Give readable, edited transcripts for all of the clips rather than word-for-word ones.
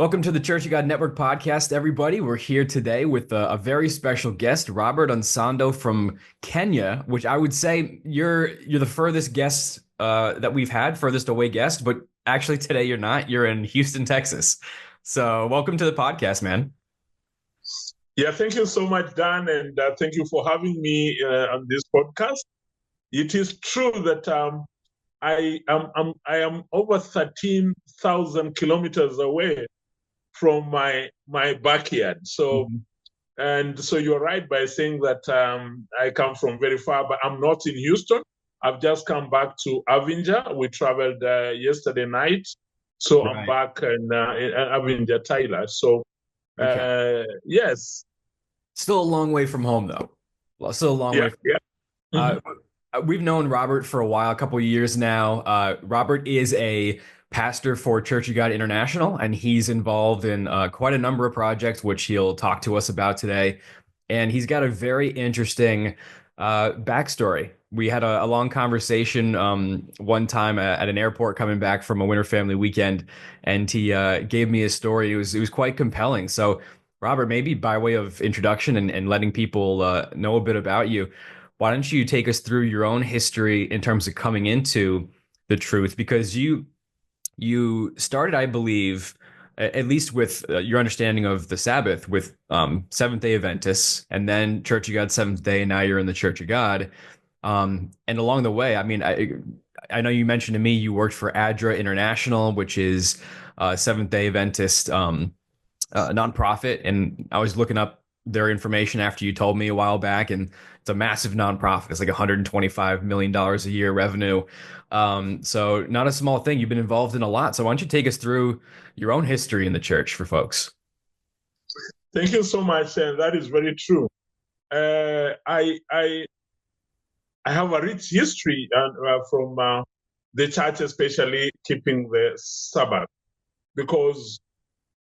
Welcome to the Church of God Network podcast, everybody. We're here today with a very special guest, Robert Onsando from Kenya, which I would say you're the furthest guest that we've had, furthest away guest, but actually today you're not. You're in Houston, Texas. So welcome to the podcast, man. Yeah, thank you so much, Dan, and thank you for having me on this podcast. It is true that I am over 13,000 kilometers away from my backyard. So Mhm. so you're right by saying that I come from very far, but I'm not in Houston. I've just come back to Avenger. We traveled yesterday night, so I'm Right. back in Avenger, Tyler. So Okay. yes, Still a long way from home, though. Well, still a long yeah, way. yeah. Mhm. Uh, we've known Robert for a while, a couple of years now. Robert is a pastor for Church of God International, and he's involved in quite a number of projects, which he'll talk to us about today. And he's got a very interesting backstory. We had a long conversation one time at an airport coming back from a Winter Family Weekend, and he gave me his story. It was quite compelling. So, Robert, maybe by way of introduction and letting people know a bit about you, why don't you take us through your own history in terms of coming into the truth? Because you started, I believe, at least with your understanding of the Sabbath, with Seventh Day Adventists, and then Church of God Seventh Day, and now you're in the Church of God. And along the way, I mean, I know you mentioned to me you worked for ADRA International, which is Seventh Day Adventist nonprofit, and I was looking up their information after you told me a while back, and it's a massive nonprofit. It's like $125 million a year revenue. So not a small thing. You've been involved in a lot. So why don't you take us through your own history in the church for folks? Thank you so much, and that is very true. I have a rich history from the church, especially keeping the Sabbath, because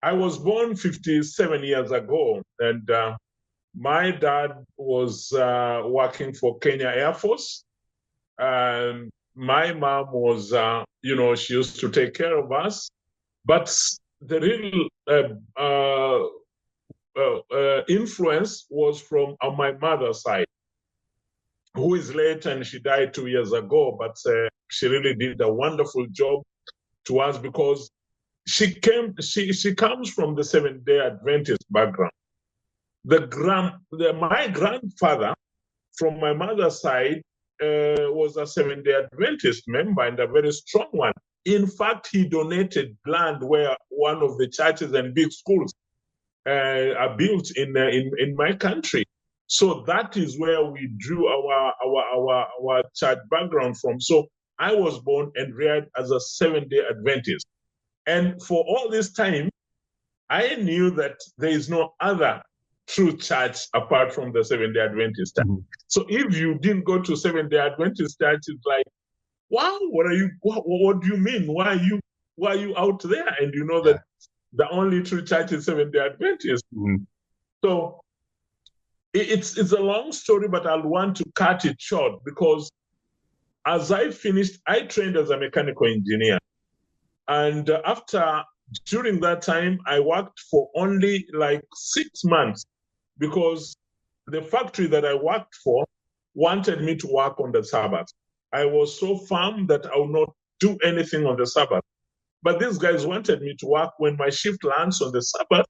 I was born 57 years ago, and my dad was working for Kenya Air Force. And my mom was, she used to take care of us. But the real influence was from on my mother's side, who is late and she died 2 years ago. But she really did a wonderful job to us because she comes from the Seventh Day Adventist background. My grandfather from my mother's side was a Seventh Day Adventist member and a very strong one. In fact, he donated land where one of the churches and big schools are built in my country. So that is where we drew our church background from. So I was born and reared as a Seventh Day Adventist. And for all this time, I knew that there is no other true church apart from the Seventh Day Adventist church. Mhm. So if you didn't go to Seventh Day Adventist church, it's like, wow, what do you mean? Why are you out there? And you know Yeah. that the only true church is Seventh Day Adventist. Mhm. So it's a long story, but I'll want to cut it short because as I finished, I trained as a mechanical engineer. And during that time, I worked for only like 6 months because the factory that I worked for wanted me to work on the Sabbath. I was so firm that I would not do anything on the Sabbath. But these guys wanted me to work when my shift lands on the Sabbath.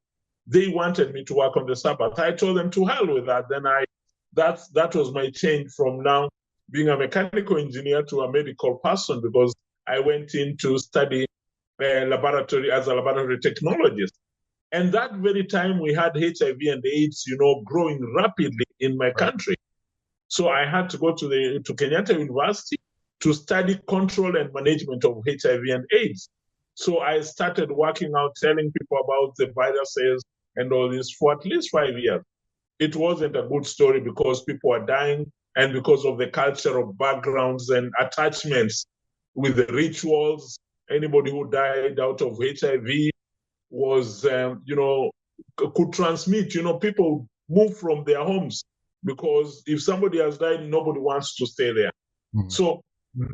They wanted me to work on the Sabbath. I told them to hell with that. That was my change from now being a mechanical engineer to a medical person because I went in to study laboratory as a laboratory technologist. And that very time we had HIV and AIDS, growing rapidly in my Right. country. So I had to go to Kenyatta University to study control and management of HIV and AIDS. So I started working out, telling people about the viruses and all this for at least 5 years. It wasn't a good story because people were dying and because of the cultural backgrounds and attachments with the rituals. Anybody who died out of HIV was, could transmit. People move from their homes because if somebody has died, nobody wants to stay there. Mhm. So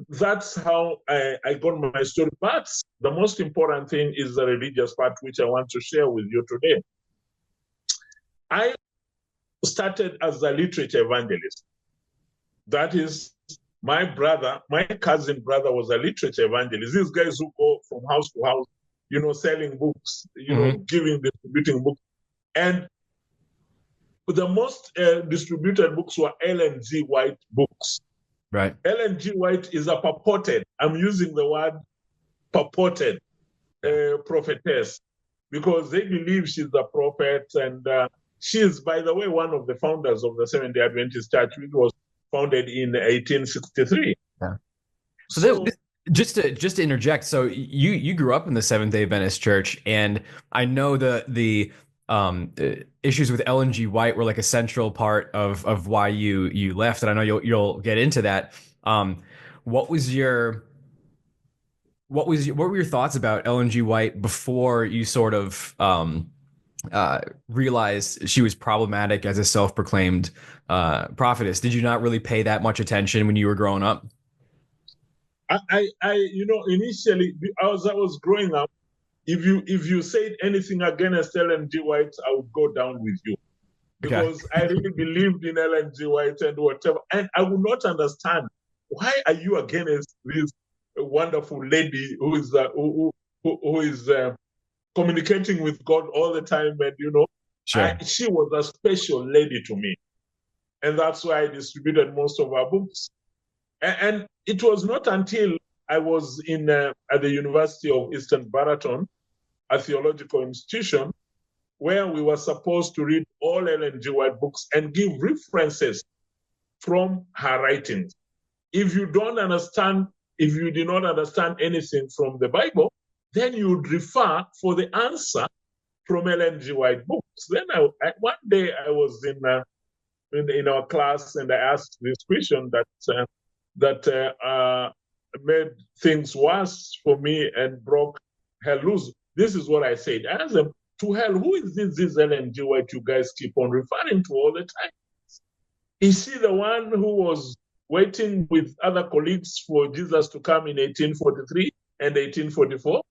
that's how I got my story. But the most important thing is the religious part, which I want to share with you today. I started as a literature evangelist. That is, my cousin brother was a literature evangelist. These guys who go from house to house, selling books, distributing books. And the most distributed books were Ellen G. White books. Right. Ellen G. White is a purported, I'm using the word purported prophetess, because they believe she's a prophet. And she is, by the way, one of the founders of the Seventh-day Adventist Church, which was founded in 1863. Yeah. So just to interject, so you grew up in the Seventh-day Adventist Church, and I know the issues with Ellen G. White were like a central part of why you left, and I know you'll get into that. What were your thoughts about Ellen G. White before you sort of realized she was problematic as a self-proclaimed prophetess? Did you not really pay that much attention when you were growing up? Initially, as I was growing up, if you said anything against Ellen G. White, I would go down with you, because I really believed in Ellen G. White and whatever, and I would not understand, why are you against this wonderful lady who is communicating with God all the time, and Sure. she was a special lady to me, and that's why I distributed most of her books. And it was not until I was at the University of Eastern Baraton, a theological institution, where we were supposed to read all Ellen G. White books and give references from her writings. If you did not understand anything from the Bible, then you would refer for the answer from Ellen G. White books. Then one day I was in our class, and I asked this question that made things worse for me and broke hell loose. This is what I said. I asked them, to hell, who is this Ellen G. White you guys keep on referring to all the time? Is she the one who was waiting with other colleagues for Jesus to come in 1843 and 1844,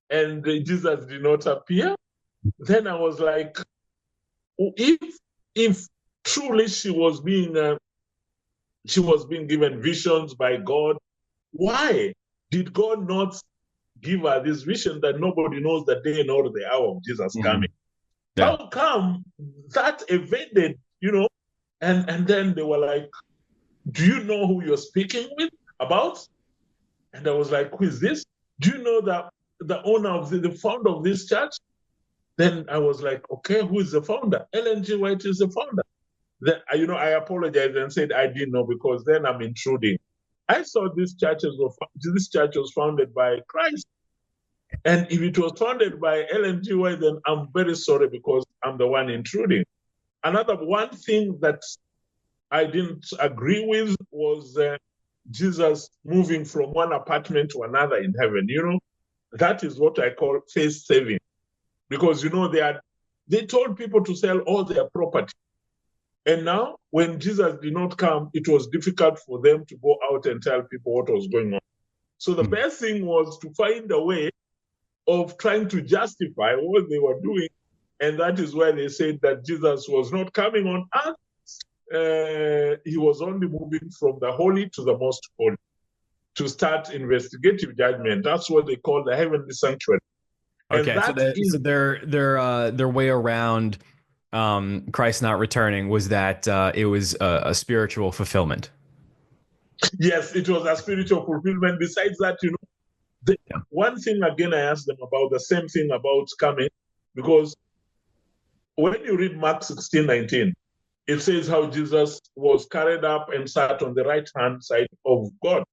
and Jesus did not appear? Then I was like, if truly she was being given visions by God, why did God not give her this vision that nobody knows the day nor the hour of Jesus coming? Yeah. How come that evaded, and then they were like, do you know who you're speaking about? And I was like, who is this? Do you know that the owner of the founder of this church? Then I was like, okay, who is the founder? Ellen G. White is the founder. Then, I apologized and said I didn't know, because then I'm intruding. I saw this church was founded by Christ. And if it was founded by Ellen G. White, then I'm very sorry, because I'm the one intruding. Another one thing that I didn't agree with was Jesus moving from one apartment to another in heaven. That is what I call face saving, because they told people to sell all their property. And now, when Jesus did not come, it was difficult for them to go out and tell people what was going on. So the best thing was to find a way of trying to justify what they were doing. And that is why they said that Jesus was not coming on earth. He was only moving from the holy to the most holy to start investigative judgment. That's what they call the heavenly sanctuary. Okay, so their way around Christ not returning was that it was a spiritual fulfillment. Yes, it was a spiritual fulfillment. Besides that, one thing again I asked them about, the same thing about coming, because when you read Mark 16:19, it says how Jesus was carried up and sat on the right-hand side of God.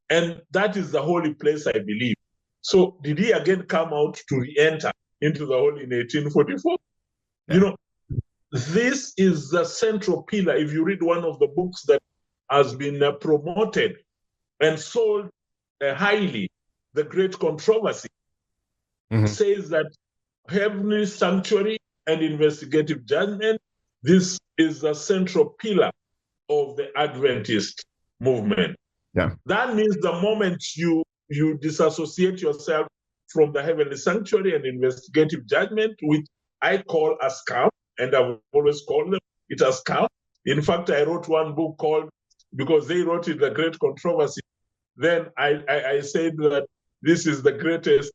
And that is the holy place, I believe. So did he again come out to re-enter into the holy in 1844? Yeah. This is the central pillar. If you read one of the books that has been promoted and sold highly, The Great Controversy, says that heavenly sanctuary and investigative judgment, this is the central pillar of the Adventist movement. Yeah. That means the moment you disassociate yourself from the heavenly sanctuary and investigative judgment, which I call a scam, and I've always called them it a scam. In fact, I wrote one book called, because they wrote it, The Great Controversy. Then I said that this is the greatest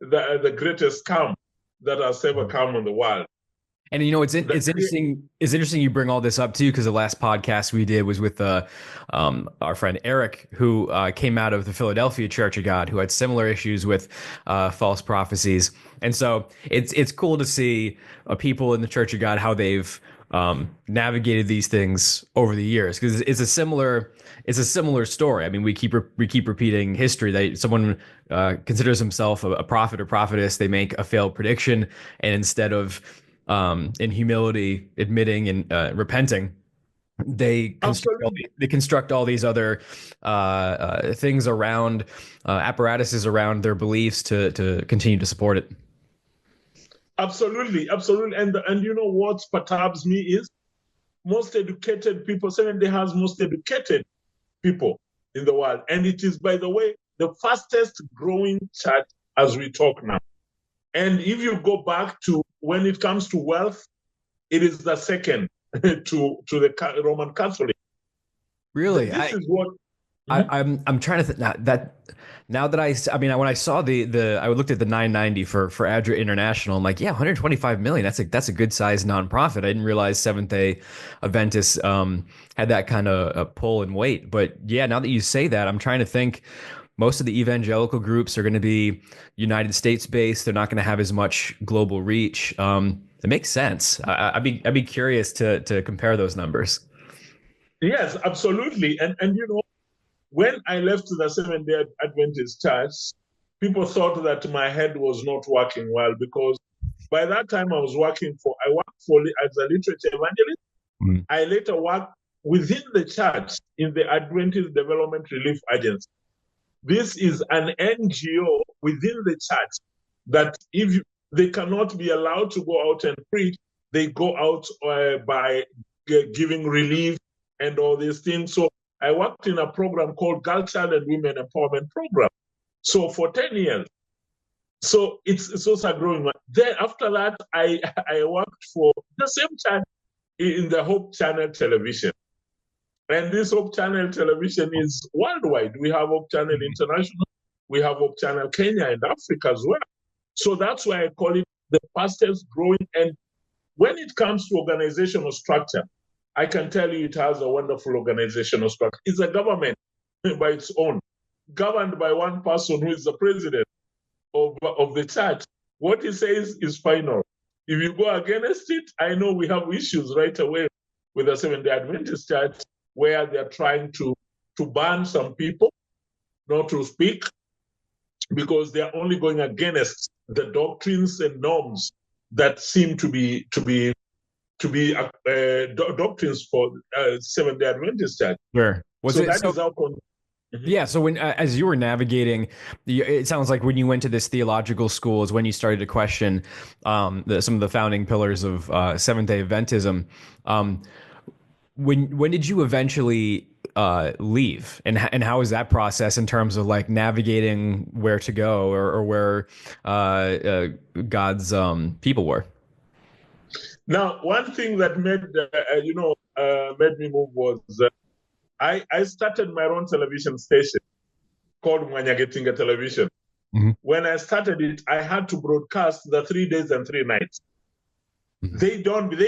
scam that has ever come on the world. And it's interesting. It's interesting you bring all this up too, because the last podcast we did was with our friend Eric, who came out of the Philadelphia Church of God, who had similar issues with false prophecies. And so it's cool to see people in the Church of God how they've navigated these things over the years, because it's a similar story. I mean, we keep repeating history that someone considers himself a prophet or prophetess, they make a failed prediction, and instead of in humility, admitting and repenting, they construct all these other things around apparatuses around their beliefs to continue to support it. Absolutely, absolutely. And you know what perturbs me is most educated people, Seventh Day has most educated people in the world. And it is, by the way, the fastest growing church as we talk now. And if you go back to when it comes to wealth, it is the second to the Roman Catholic. Really, This is what I'm trying to now that I mean, when I saw I looked at the 990 for Adra International, I'm like, yeah, 125 million. That's a good sized nonprofit. I didn't realize Seventh Day Adventist had that kind of pull and weight. But yeah, now that you say that, I'm trying to think. Most of the evangelical groups are going to be United States based. They're not going to have as much global reach. It makes sense. I'd be curious to compare those numbers. Yes, absolutely. And you know, when I left the Seventh Day Adventist Church, people thought that my head was not working well, because by that time I worked for as a literature evangelist. Mm. I later worked within the church in the Adventist Development Relief Agency. This is an NGO within the church that if they cannot be allowed to go out and preach, they go out by giving relief and all these things. So I worked in a program called Girl, Child, and Women Empowerment Program. So for 10 years. So it's also growing. Then after that, I worked for the same church in the Hope Channel Television. And this Hope Channel Television is worldwide. We have Hope Channel International, we have Hope Channel Kenya and Africa as well. So that's why I call it the fastest growing. And when it comes to organizational structure, I can tell you it has a wonderful organizational structure. It's a government by its own, governed by one person who is the president of the church. What he says is final. If you go against it, I know we have issues right away with the Seventh Day Adventist Church, where they're trying to ban some people not to speak, because they're only going against the doctrines and norms that seem to be doctrines for Seventh Day Adventist Church. Sure. Yeah, so when as you were navigating, it sounds like when you went to this theological school is when you started to question some of the founding pillars of Seventh Day Adventism. When did you eventually leave, and how was that process in terms of like navigating where to go or where God's people were? Now, one thing that made made me move was I started my own television station called Mwanyagetinga Television. Mm-hmm. When I started it, I had to broadcast the 3 days and 3 nights. Mm-hmm. They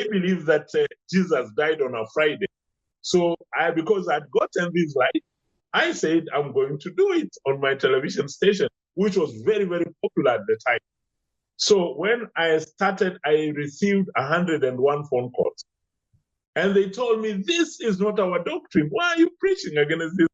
believe that Jesus died on a Friday. So because I'd gotten this right, I said, I'm going to do it on my television station, which was very, very popular at the time. So when I started, I received 101 phone calls. And they told me, this is not our doctrine. Why are you preaching against this?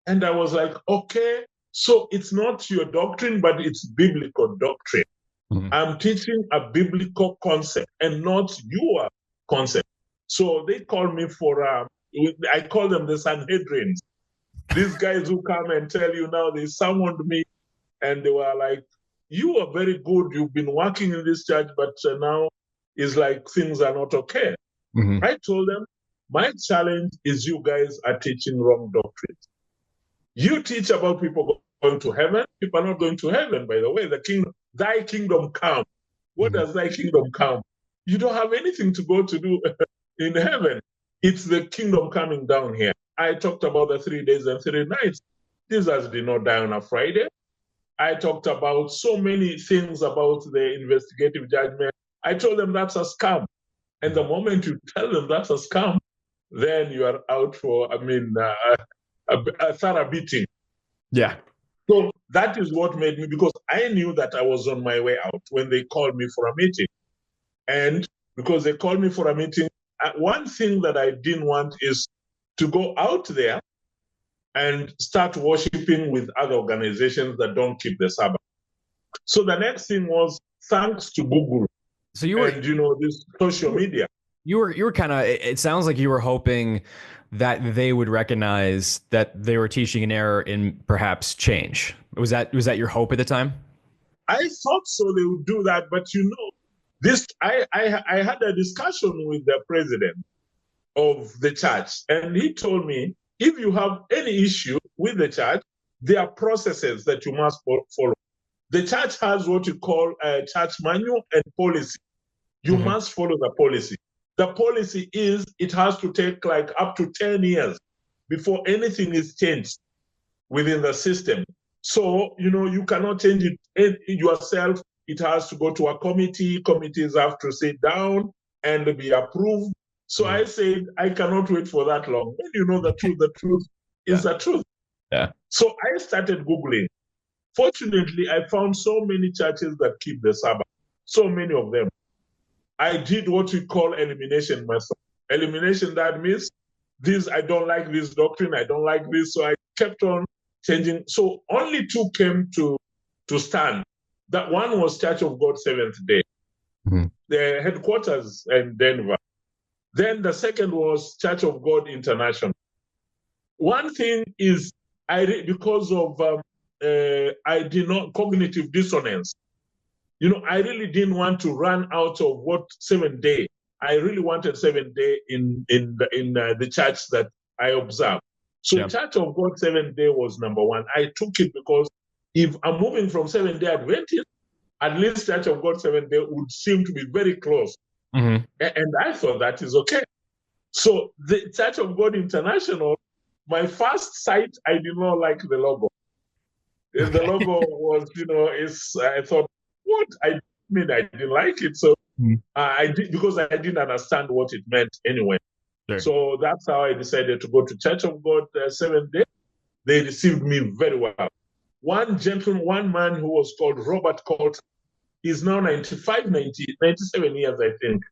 And I was like, okay, so it's not your doctrine, but it's biblical doctrine. Mm-hmm. I'm teaching a biblical concept and not your concept. So they called me I call them the Sanhedrins. These guys who come and tell you now they summoned me and they were like, you are very good. You've been working in this church, but now it's like things are not okay. Mm-hmm. I told them, my challenge is you guys are teaching wrong doctrines. You teach about people going to heaven. People are not going to heaven, by the way. The kingdom, thy kingdom come. What Mhm. does thy kingdom come? You don't have anything to go to do in heaven. It's the kingdom coming down here. I talked about the 3 days and 3 nights. Jesus did not die on a Friday. I talked about so many things about the investigative judgment. I told them that's a scam. And the moment you tell them that's a scam, then you are out for, a thorough beating. Yeah. So that is what made me, because I knew that I was on my way out when they called me for a meeting. And because they called me for a meeting, one thing that I didn't want is to go out there and start worshiping with other organizations that don't keep the Sabbath. So the next thing was, thanks to Google So you were and this social media. you were kind of, it sounds like you were hoping that they would recognize that they were teaching an error and perhaps change. Was that your hope at the time? I thought so they would do that, but this I had a discussion with the president of the church, and he told me, if you have any issue with the church, there are processes that you must follow. The church has what you call a church manual and policy. You Mhm. must follow the policy. The policy is it has to take like up to 10 years before anything is changed within the system. So, you cannot change it yourself. It has to go to a committee. Committees have to sit down and be approved. So Mhm. I said, I cannot wait for that long. When you know the truth is Yeah. the truth. Yeah. So I started Googling. Fortunately, I found so many churches that keep the Sabbath, so many of them. I did what we call elimination method. Elimination, that means I don't like this doctrine, I don't like this. So I kept on changing. So only two came to stand. That one was Church of God Seventh Day, Mhm. the headquarters in Denver. Then the second was Church of God International. One thing is, because of I did not cognitive dissonance. I really didn't want to run out of what 7 day. I really wanted 7 day in the church that I observed. So Yeah. Church of God 7 day was number one. I took it because if I'm moving from 7 day Adventist, at least Church of God 7 day would seem to be very close. Mhm. And I thought that is okay. So the Church of God International, my first sight, I did not like the logo. And the Okay. logo was, I thought, what? I mean, I didn't like it. So Mhm. I did, because I didn't understand what it meant anyway. Sure. So that's how I decided to go to Church of God 7 day. They received me very well. One man who was called Robert Coulter, he's now 95, 97 years, I think.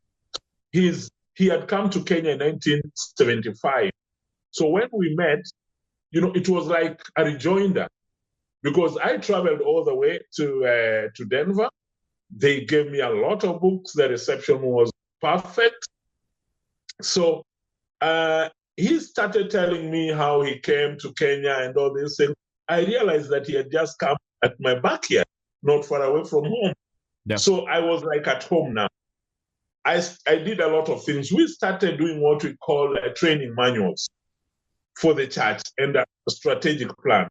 He had come to Kenya in 1975. So when we met, it was like a rejoinder, because I traveled all the way to Denver. They gave me a lot of books. The reception was perfect. So uh, he started telling me how he came to Kenya and all these things. I realized that he had just come at my backyard, not far away from home. Yeah. So I was like at home now. I did a lot of things. We started doing what we call training manuals for the church and a strategic plan.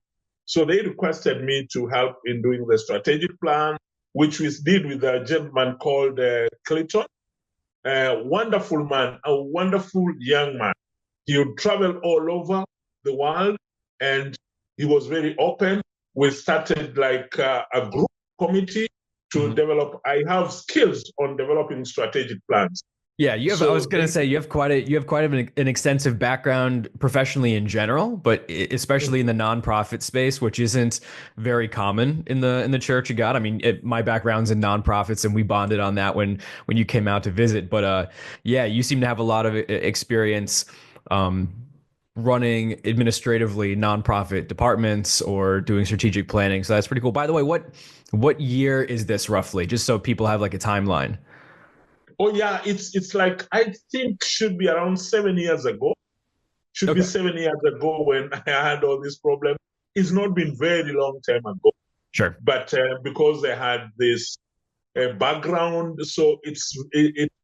So they requested me to help in doing the strategic plan, which we did with a gentleman called Clayton, a wonderful man, a wonderful young man. He would travel all over the world, and he was very open. We started like a group committee to Mhm. develop. I have skills on developing strategic plans. Yeah, I was So gonna say you have quite an extensive background professionally in general, but especially in the nonprofit space, which isn't very common in the Church of God. I mean, my background's in nonprofits, and we bonded on that when you came out to visit. But yeah, you seem to have a lot of experience um, running administratively nonprofit departments or doing strategic planning. So that's pretty cool. By the way, what year is this roughly? Just so people have like a timeline. oh yeah, it's like I think should be around 7 years ago. Should be Okay, 7 years ago when I had all this problem. It's not been very long time ago, sure. but because I had this background, so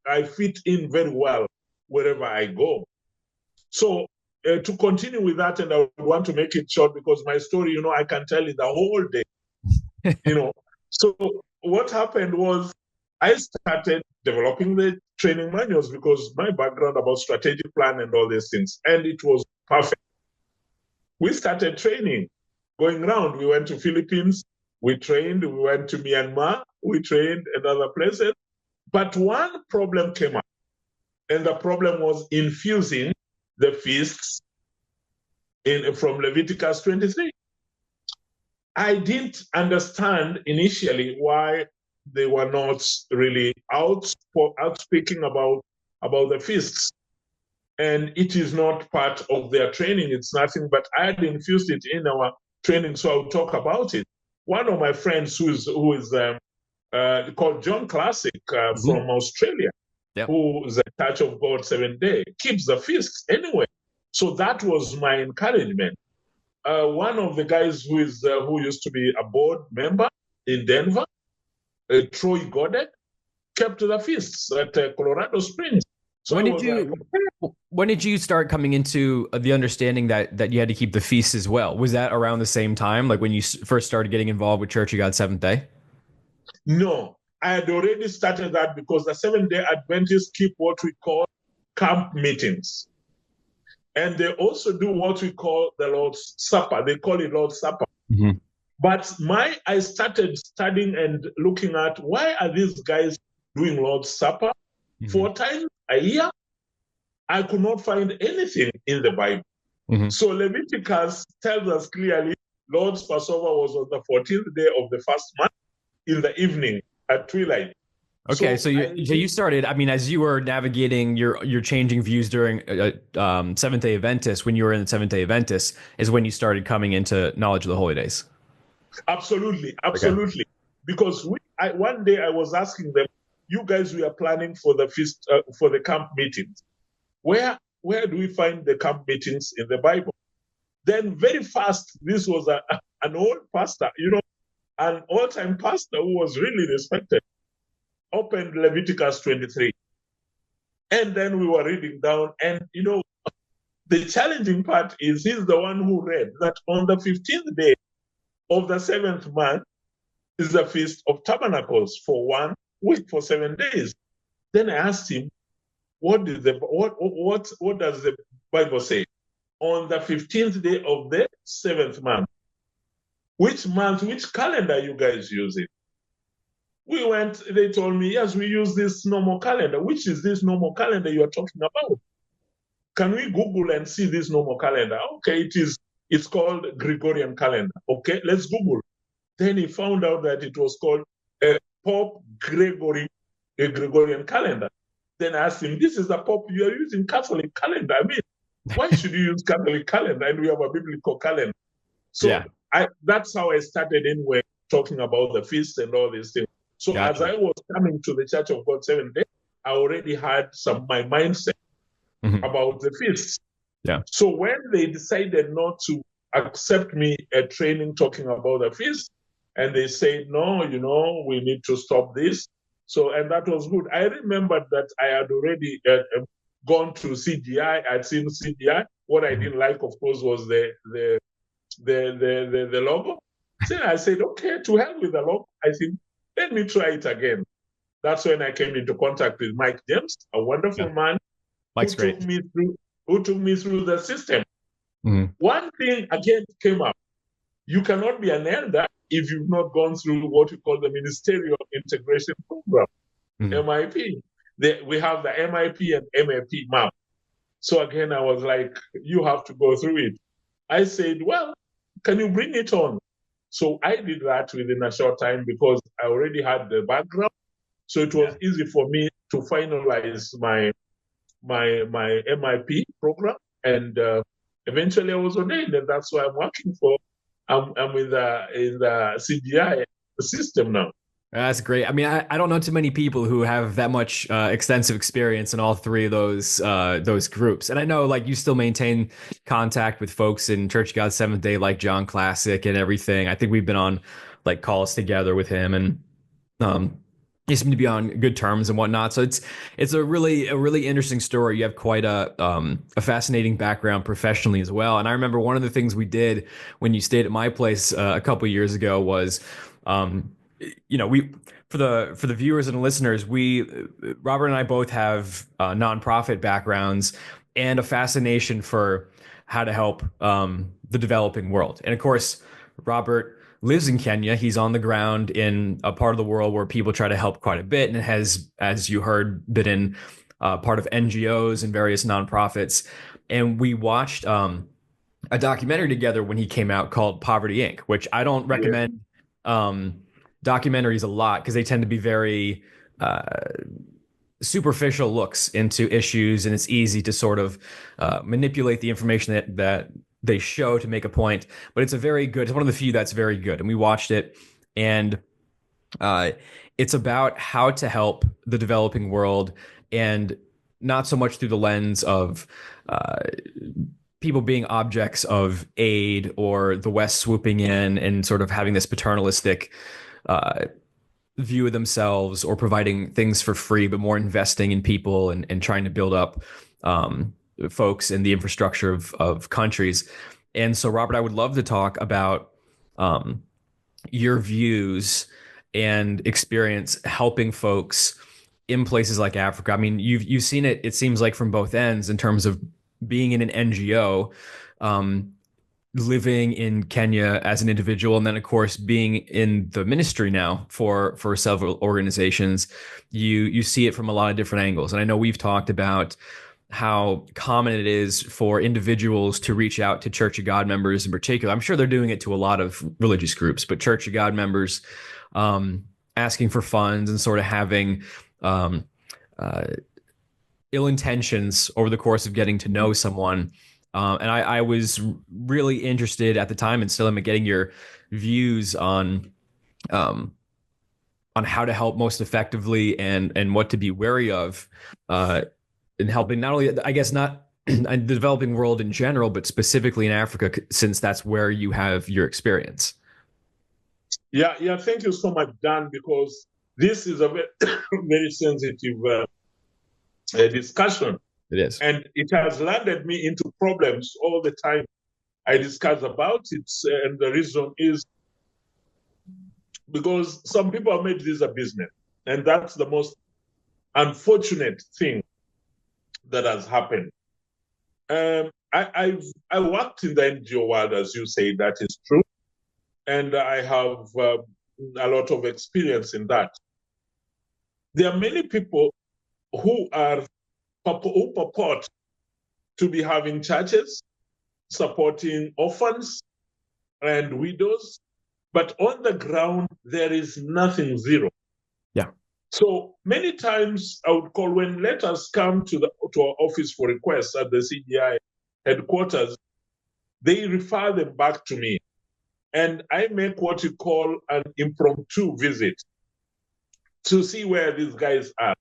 I fit in very well wherever I go. So to continue with that, and I would want to make it short because my story, I can tell it the whole day, you know. So what happened was I started developing the training manuals because my background about strategic plan and all these things, and it was perfect. We started training, going around. We went to Philippines, we trained, we went to Myanmar, we trained at other places. But one problem came up, and the problem was infusing the feasts from Leviticus 23. I didn't understand initially why they were not really outspeaking about the feasts. And it is not part of their training. It's nothing, but I had infused it in our training, so I'll talk about it. One of my friends who is called John Classic from Australia, Yep. who is a Church of God 7 Day, keeps the feasts anyway. So that was my encouragement. One of the guys who used to be a board member in Denver, Troy Goddard, kept the feasts at Colorado Springs. So when did you start coming into the understanding that you had to keep the feasts as well? Was that around the same time, like when you first started getting involved with Church of God Seventh Day? No, I had already started that because the Seventh-day Adventists keep what we call camp meetings. And they also do what we call the Lord's Supper. They call it Lord's Supper. Mm-hmm. But I started studying and looking at why are these guys doing Lord's Supper 4 times a year? I could not find anything in the Bible. Mm-hmm. So Leviticus tells us clearly Lord's Passover was on the 14th day of the first month in the evening at twilight. Okay, so you started. I mean, as you were navigating your changing views during Seventh Day Adventist, when you were in the Seventh Day Adventist, is when you started coming into knowledge of the holy days. Absolutely. Okay. Because one day I was asking them, you guys, we are planning for the feast for the camp meetings. Where do we find the camp meetings in the Bible? Then very fast, this was an old pastor, an all-time pastor who was really respected, opened Leviticus 23. And then we were reading down, and the challenging part is he's the one who read that on the 15th day of the 7th month is the Feast of Tabernacles for 1 week, for 7 days. Then I asked him, what does the Bible say? On the 15th day of the 7th month. Which calendar are you guys using? They told me, yes, we use this normal calendar. Which is this normal calendar you are talking about? Can we Google and see this normal calendar? Okay, it's called Gregorian calendar. Okay, let's Google. Then he found out that it was called Pope Gregory, a Gregorian calendar. Then I asked him, this is the Pope, you are using Catholic calendar. I mean, why should you use Catholic calendar? And we have a biblical calendar. So yeah. That's how I started anyway, talking about the feasts and all these things. So gotcha. As I was coming to the Church of God 7 Day, I already had my mindset about the feasts. Yeah. So when they decided not to accept me at training talking about the feast, and they said, no, we need to stop this. So, and that was good. I remembered that I had already gone to CGI. I'd seen CGI. What I didn't like, of course, was the logo. So I said, okay, to hell with the logo. I think, let me try it again. That's when I came into contact with Mike James, a wonderful man Mike's who took me through the system. One thing again came up. You cannot be an elder if you've not gone through what we call the Ministerial Integration Program, MIP. We have the MIP and MAP map. So again, I was like, you have to go through it. I said, well, can you bring it on? So I did that within a short time because I already had the background. So it was easy for me to finalize my MIP program. And eventually I was ordained, and that's why I'm working for. I'm in the CGI system now. That's great. I mean, I don't know too many people who have that much extensive experience in all three of those groups. And I know, like, you still maintain contact with folks in Church of God Seventh Day, like John Classic and everything. I think we've been on like calls together with him, and they seem to be on good terms and whatnot. So it's a really interesting story. You have quite a fascinating background professionally as well. And I remember one of the things we did when you stayed at my place a couple of years ago was, um, we for the viewers and listeners, we Robert and I both have nonprofit backgrounds and a fascination for how to help the developing world. And of course, Robert lives in Kenya. He's on the ground in a part of the world where people try to help quite a bit, and has, as you heard, been in part of NGOs and various nonprofits. And we watched a documentary together when he came out called Poverty Inc., which I don't Yeah. recommend um, documentaries a lot because they tend to be very superficial looks into issues, and it's easy to sort of manipulate the information that they show to make a point. But it's one of the few that's very good, and we watched it, and uh, it's about how to help the developing world, and not so much through the lens of uh, people being objects of aid or the West swooping in and sort of having this paternalistic uh, view of themselves or providing things for free, but more investing in people and trying to build up um, folks and the infrastructure of countries. And so, Robert, I would love to talk about um, your views and experience helping folks in places like Africa. I mean, you've seen it. It seems like from both ends in terms of being in an NGO, um, living in Kenya as an individual, and then of course being in the ministry now for several organizations. You see it from a lot of different angles, and I know we've talked about how common it is for individuals to reach out to Church of God members in particular. I'm sure they're doing it to a lot of religious groups, but Church of God members um, asking for funds and sort of having um, uh, ill intentions over the course of getting to know someone. And I was really interested at the time, and still am, at getting your views um, on how to help most effectively, and what to be wary of in helping not only, I guess, not the developing world in general, but specifically in Africa, since that's where you have your experience. Yeah, yeah. Thank you so much, Dan, because this is a very, very sensitive discussion, It is. and it has landed me into problems all the time. I discuss about it, and the reason is because some people have made this a business, and that's the most unfortunate thing that has happened. I worked in the NGO world, as you say, that is true, and I have a lot of experience in that. There are many people who purport to be having churches, supporting orphans and widows, but on the ground there is nothing, zero. Yeah. So many times I would call, when letters come to our office for requests at the CGI headquarters, they refer them back to me, and I make what you call an impromptu visit to see where these guys are.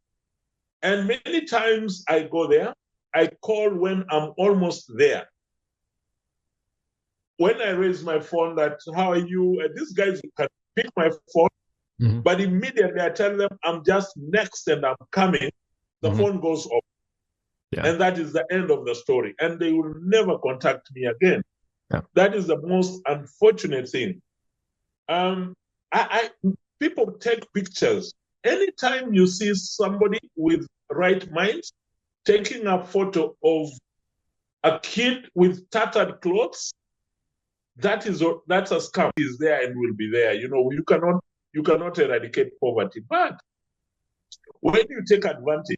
And many times I go there, I call when I'm almost there. When I raise my phone, that, how are you? These guys can pick my phone, Mm-hmm. but immediately I tell them I'm just next and I'm coming. The Mm-hmm. phone goes off. Yeah. And that is the end of the story. And they will never contact me again. Yeah. That is the most unfortunate thing. People take pictures. Anytime you see somebody with right minds taking a photo of a kid with tattered clothes, that's a scam. Is there and will be there. You cannot eradicate poverty. But when you take advantage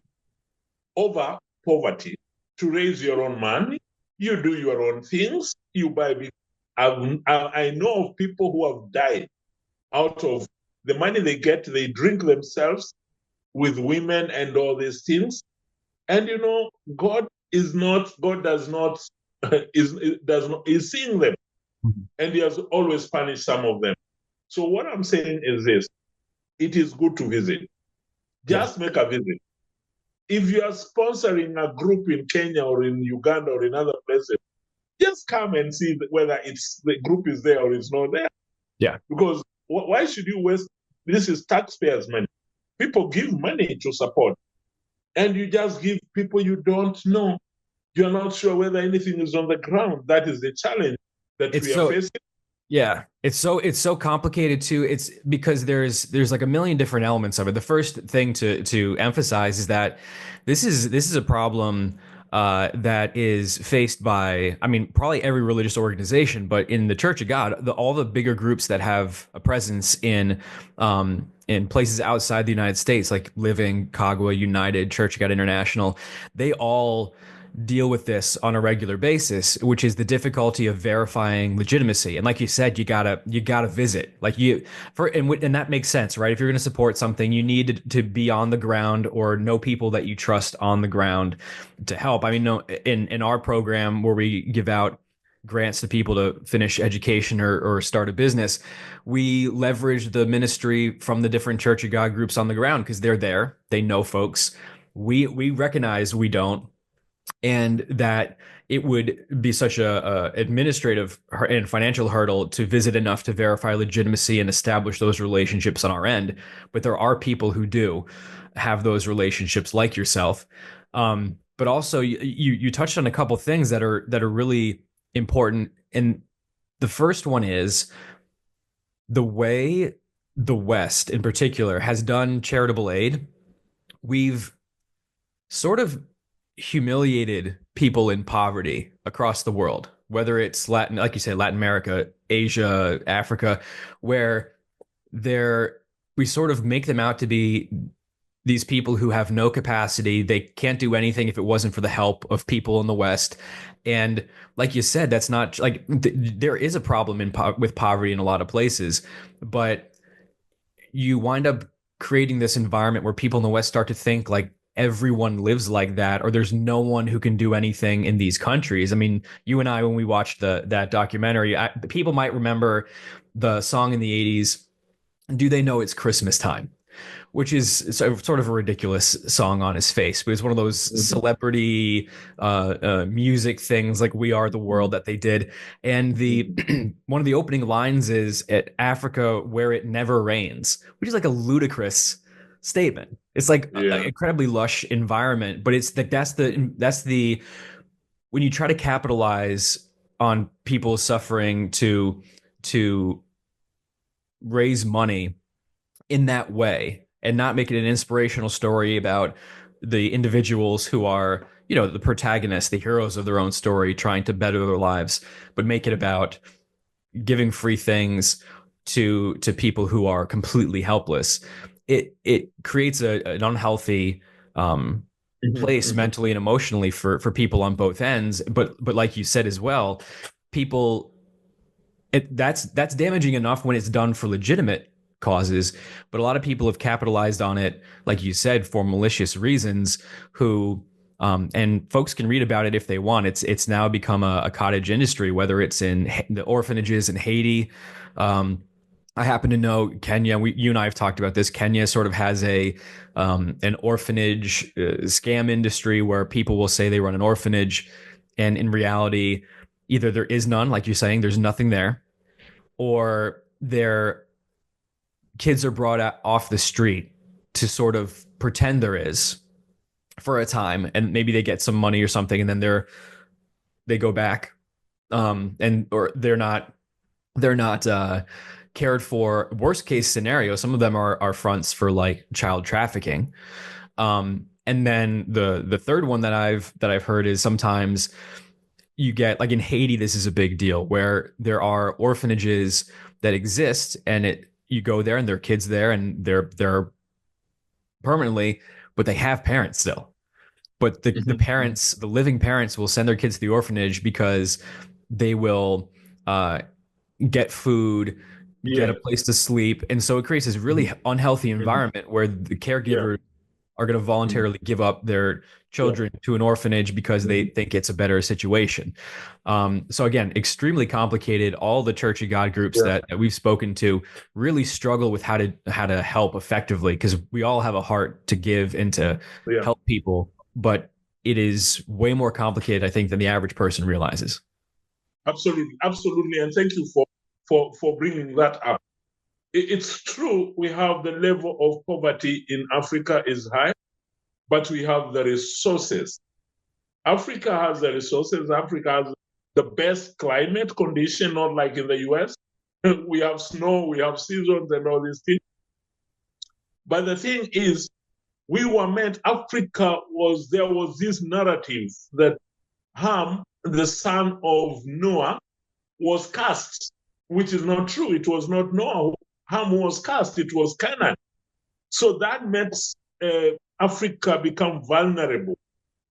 over poverty to raise your own money, you do your own things, you buy big. I know of people who have died out of the money they get. They drink themselves with women and all these things. And God does not is seeing them, and he has always punished some of them. So what I'm saying is this: it is good to visit. Yeah. Just make a visit. If you are sponsoring a group in Kenya or in Uganda or in other places, just come and see whether the group is there or it's not there. Yeah. Because why should you waste? This is taxpayers' money. people give money to support, and you just give people you don't know. You're not sure whether anything is on the ground. That is the challenge that It's we are so facing. Yeah, it's so complicated too. It's because there's like a million different elements of it. The first thing to emphasize is that this is a problem that is faced by, I mean, probably every religious organization, but in the Church of God, all the bigger groups that have a presence in places outside the United States, like Living, Cagua, United, Church of God International, they all deal with this on a regular basis, which is the difficulty of verifying legitimacy. And like you said, you gotta visit. Like you for and that makes sense, right? If you're going to support something, you need to be on the ground or know people that you trust on the ground to help. I mean, no, in our program where we give out grants to people to finish education or start a business, we leverage the ministry from the different Church of God groups on the ground because they're there, they know folks. We recognize we don't, and that it would be such a administrative and financial hurdle to visit enough to verify legitimacy and establish those relationships on our end. But there are people who do have those relationships, like yourself. But also, you touched on a couple things that are really important, and the first one is the way the West, in particular, has done charitable aid. We've sort of humiliated people in poverty across the world, whether it's Latin, like you say, Latin America, Asia, Africa, where they're we sort of make them out to be these people who have no capacity. They can't do anything if it wasn't for the help of people in the West. And like you said, that's not like there is a problem with poverty in a lot of places, but you wind up creating this environment where people in the West start to think like everyone lives like that, or there's no one who can do anything in these countries. I mean, you and I, when we watched that documentary, people might remember the song in the 80s, Do They Know It's Christmas Time? Which is sort of a ridiculous song on his face, but it's one of those Mhm. celebrity music things like We Are the World that they did. And the Mhm. one of the opening lines is at Africa where it never rains, which is like a ludicrous statement. It's like an Yeah. incredibly lush environment, but it's like that's the when you try to capitalize on people suffering to raise money in that way and not make it an inspirational story about the individuals who are, the protagonists, the heroes of their own story, trying to better their lives, but make it about giving free things to people who are completely helpless. It creates an unhealthy Mhm. place Mhm. mentally and emotionally for people on both ends. But like you said as well, people that's damaging enough when it's done for legitimate causes, but a lot of people have capitalized on it, like you said, for malicious reasons. Who and folks can read about it if they want. It's now become a cottage industry, whether it's in the orphanages in Haiti. Um, I happen to know Kenya. You and I have talked about this. Kenya sort of has a an orphanage scam industry where people will say they run an orphanage, and in reality, either there is none, like you're saying, there's nothing there, or their kids are brought out off the street to sort of pretend there is for a time, and maybe they get some money or something, and then they go back, and or they're not cared for. Worst case scenario, some of them are fronts for like child trafficking. And then the third one that I've heard is sometimes you get, like in Haiti, this is a big deal where there are orphanages that exist, and it you go there and there are kids there and they're permanently, but they have parents still. But the Mhm. parents, the living parents, will send their kids to the orphanage because they will uh, get food, get a Yeah. place to sleep, and so it creates this really Mhm. unhealthy Mhm. environment where the Yeah. caregiver are going to Mhm. voluntarily give up their Yeah. children to an orphanage because they Mhm. think it's a better situation. So again, extremely complicated. All the Church of God groups Yeah. that we've spoken to really struggle with how to help effectively, because we all have a heart to give and to Yeah. help people, but it is way more complicated, I think, than the average person realizes. Absolutely. Absolutely. And thank you for bringing that up. It's true we have the level of poverty in Africa is high, but we have the resources. Africa has the resources. Africa has the best climate condition, not like in the US. We have snow, we have seasons and all these things. But the thing is, we were meant, there was this narrative that Ham, the son of Noah, was cast, which is not true. It was not Noah. Ham was cast, it was Canaan. So that makes Africa become vulnerable.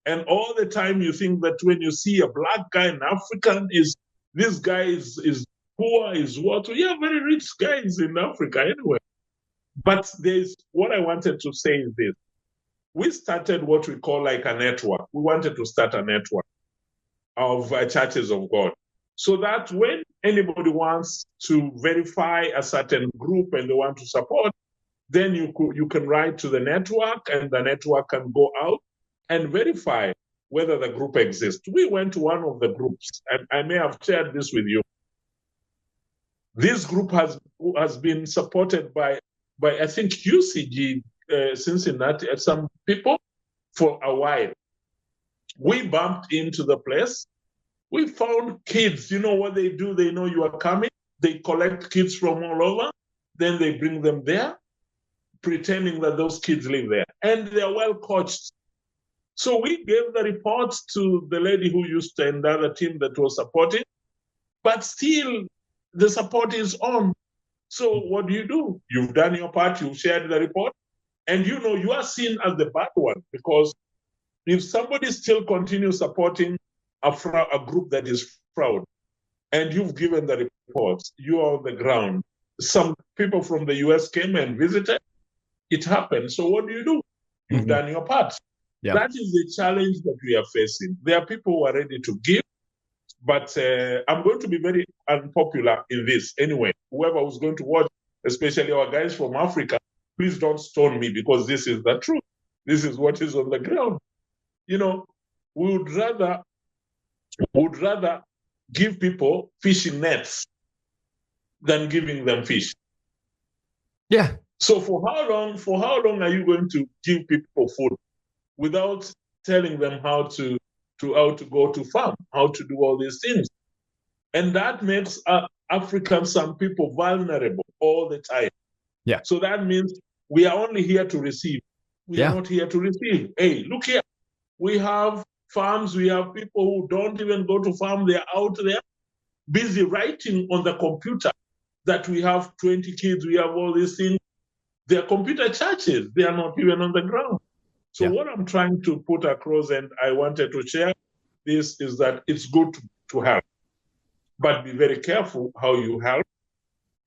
And all the time you think that when you see a black guy in Africa, this guy is poor, is what? We have very rich guys in Africa anyway. But there's what I wanted to say is this. We started what we call like a network. We wanted to start a network of churches of God, so that when anybody wants to verify a certain group and they want to support, then you can write to the network, and the network can go out and verify whether the group exists. We went to one of the groups, and I may have shared this with you. This group has been supported by I think UCG Cincinnati, some people for a while. We bumped into the place. We found kids. You know what they do? They know you are coming. They collect kids from all over. Then they bring them there, pretending that those kids live there. And they're well coached. So we gave the reports to the lady who used to, and the other team that was supporting. But still, the support is on. So what do? You've done your part. You've shared the report. And you know you are seen as the bad one, because if somebody still continues supporting a group that is proud, and you've given the reports, you are on the ground. Some people from the US came and visited. It happened. So what do? You've done your part. Yeah. That is the challenge that we are facing. There are people who are ready to give, but I'm going to be very unpopular in this anyway. Whoever who's going to watch, especially our guys from Africa, please don't stone me, because this is the truth. This is what is on the ground. You know, we would rather give people fishing nets than giving them fish. Yeah. So for how long are you going to give people food without telling them how to go to farm, how to do all these things? And that makes some people vulnerable all the time. Yeah. So that means we are only here to receive. We are not here to receive. Hey, look here. We have farms. We have people who don't even go to farm. They're out there busy writing on the computer that we have 20 kids. We have all these things. They're computer churches. They are not even on the ground. So what I'm trying to put across, and I wanted to share this, is that it's good to help, but be very careful how you help,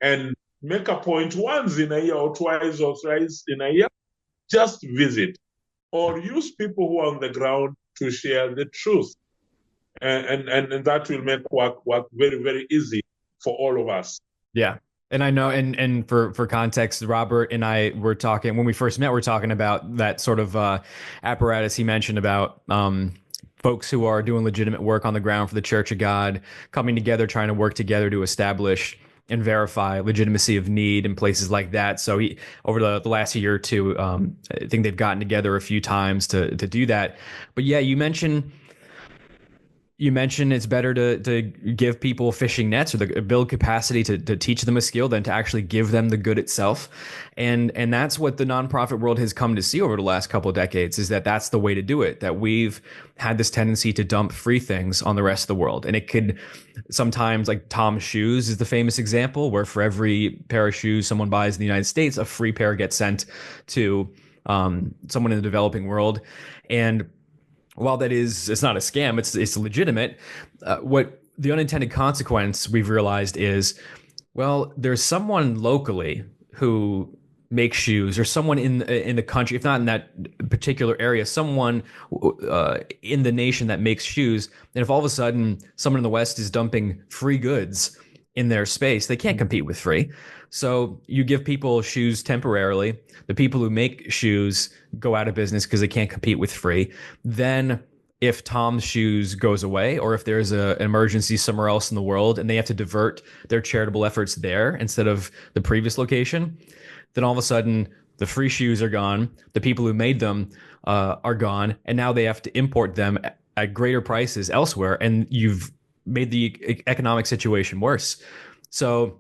and make a point once in a year or twice or thrice in a year, just visit, or use people who are on the ground to share the truth. And that will make work very, very easy for all of us. Yeah. And I know, and for context, Robert and I were talking, when we first met, we're talking about that sort of apparatus he mentioned about folks who are doing legitimate work on the ground for the Church of God, coming together, trying to work together to establish and verify legitimacy of need in places like that. So over the last year or two, I think they've gotten together a few times to do that. But yeah, you mentioned it's better to give people fishing nets, or to build capacity to teach them a skill, than to actually give them the good itself. And that's what the nonprofit world has come to see over the last couple of decades, is that that's the way to do it, that we've had this tendency to dump free things on the rest of the world. And it could sometimes, like Tom's Shoes is the famous example, where for every pair of shoes someone buys in the United States, a free pair gets sent to someone in the developing world. And while it's not a scam, it's legitimate. What the unintended consequence we've realized is, well, there's someone locally who makes shoes, or someone in the country, if not in that particular area, someone in the nation that makes shoes. And if all of a sudden someone in the West is dumping free goods in their space, they can't compete with free. So you give people shoes temporarily. The people who make shoes go out of business because they can't compete with free. Then if Tom's Shoes goes away, or if there's an emergency somewhere else in the world and they have to divert their charitable efforts there instead of the previous location, then all of a sudden the free shoes are gone, the people who made them are gone, and now they have to import them at greater prices elsewhere, and you've made the economic situation worse. So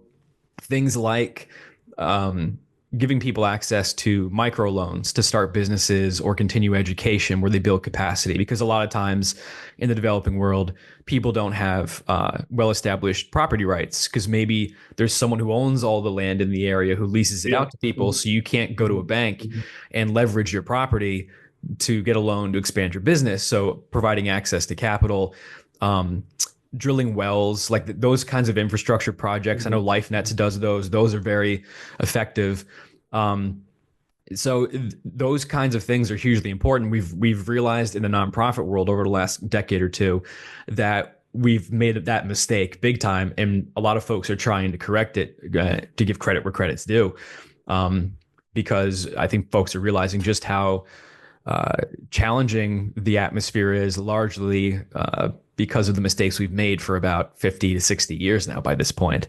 things like giving people access to microloans to start businesses or continue education where they build capacity, because a lot of times in the developing world, people don't have well-established property rights, because maybe there's someone who owns all the land in the area who leases it out to people, so you can't go to a bank and leverage your property to get a loan to expand your business. So providing access to capital, drilling wells, like those kinds of infrastructure projects. I know LifeNets does those. Those are very effective. So those kinds of things are hugely important. We've realized in the nonprofit world over the last decade or two that we've made that mistake big time, and a lot of folks are trying to correct it, to give credit where credit's due, because I think folks are realizing just how challenging the atmosphere is, largely because of the mistakes we've made for about 50 to 60 years now by this point.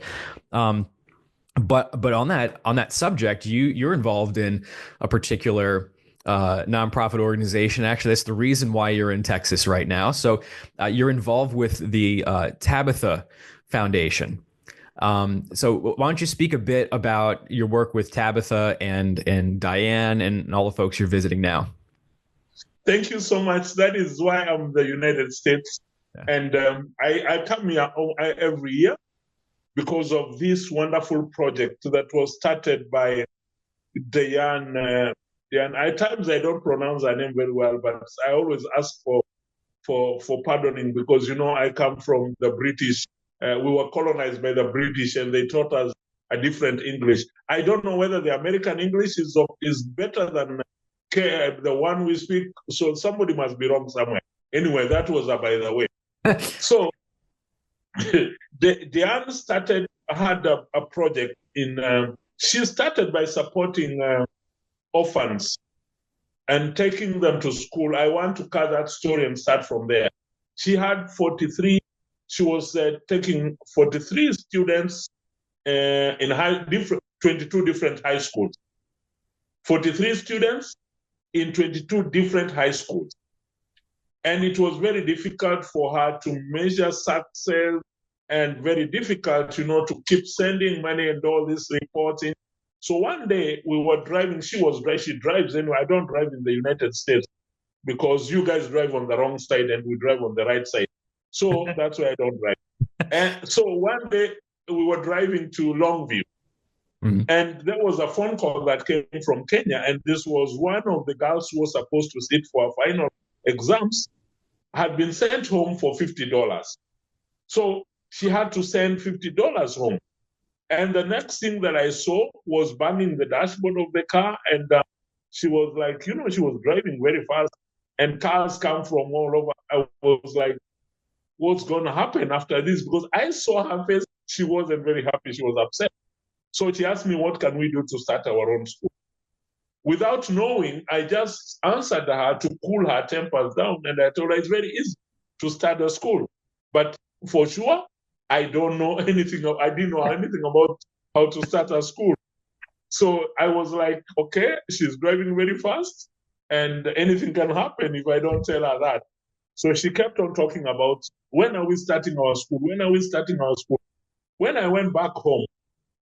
But on that subject, you're involved in a particular nonprofit organization. Actually, that's the reason why you're in Texas right now. So you're involved with the Tabitha Foundation. So why don't you speak a bit about your work with Tabitha and Diane and all the folks you're visiting now? Thank you so much. That is why I'm in the United States. Yeah. And I come here every year because of this wonderful project that was started by Diane. At times I don't pronounce her name very well, but I always ask for pardoning, because, I come from the British. We were colonized by the British, and they taught us a different English. I don't know whether the American English is better than the one we speak, so somebody must be wrong somewhere. Anyway, that was by the way. So Diane had a project she started by supporting orphans and taking them to school. I want to cut that story and start from there. She had 43, she was taking 43 students in 22 different high schools. 43 students in 22 different high schools. And it was very difficult for her to measure success, and very difficult, to keep sending money and all this reporting. So one day we were driving, she drives anyway. I don't drive in the United States because you guys drive on the wrong side and we drive on the right side. So that's why I don't drive. And so one day we were driving to Longview. Mm-hmm. And there was a phone call that came from Kenya, and this was one of the girls who was supposed to sit for her final exams, had been sent home for $50. So she had to send $50 home. And the next thing that I saw was banging the dashboard of the car, and she was like, she was driving very fast, and cars come from all over. I was like, what's going to happen after this? Because I saw her face. She wasn't very happy. She was upset. So she asked me, what can we do to start our own school? Without knowing, I just answered her to cool her tempers down. And I told her it's very easy to start a school. But for sure, I don't know anything. I didn't know anything about how to start a school. So I was like, okay, she's driving very fast, and anything can happen if I don't tell her that. So she kept on talking about, when are we starting our school? When are we starting our school? When I went back home,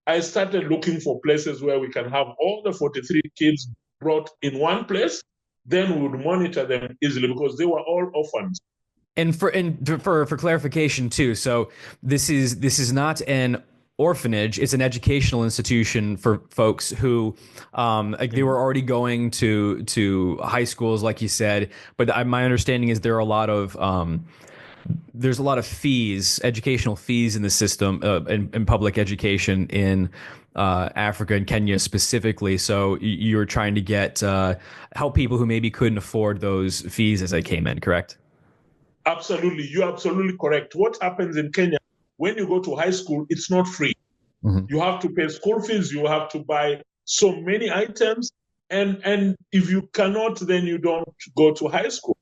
I started looking for places where we can have all the 43 kids brought in one place. Then we would monitor them easily, because they were all orphans. And for clarification too, so this is not an orphanage; it's an educational institution for folks who, they were already going to high schools, like you said. But my understanding is there are a lot of there's a lot of fees, educational fees in the system, in public education in Africa and Kenya specifically. So you're trying to get help people who maybe couldn't afford those fees as they came in, correct? Absolutely. You're absolutely correct. What happens in Kenya, when you go to high school, it's not free. Mm-hmm. You have to pay school fees. You have to buy so many items. And if you cannot, then you don't go to high school.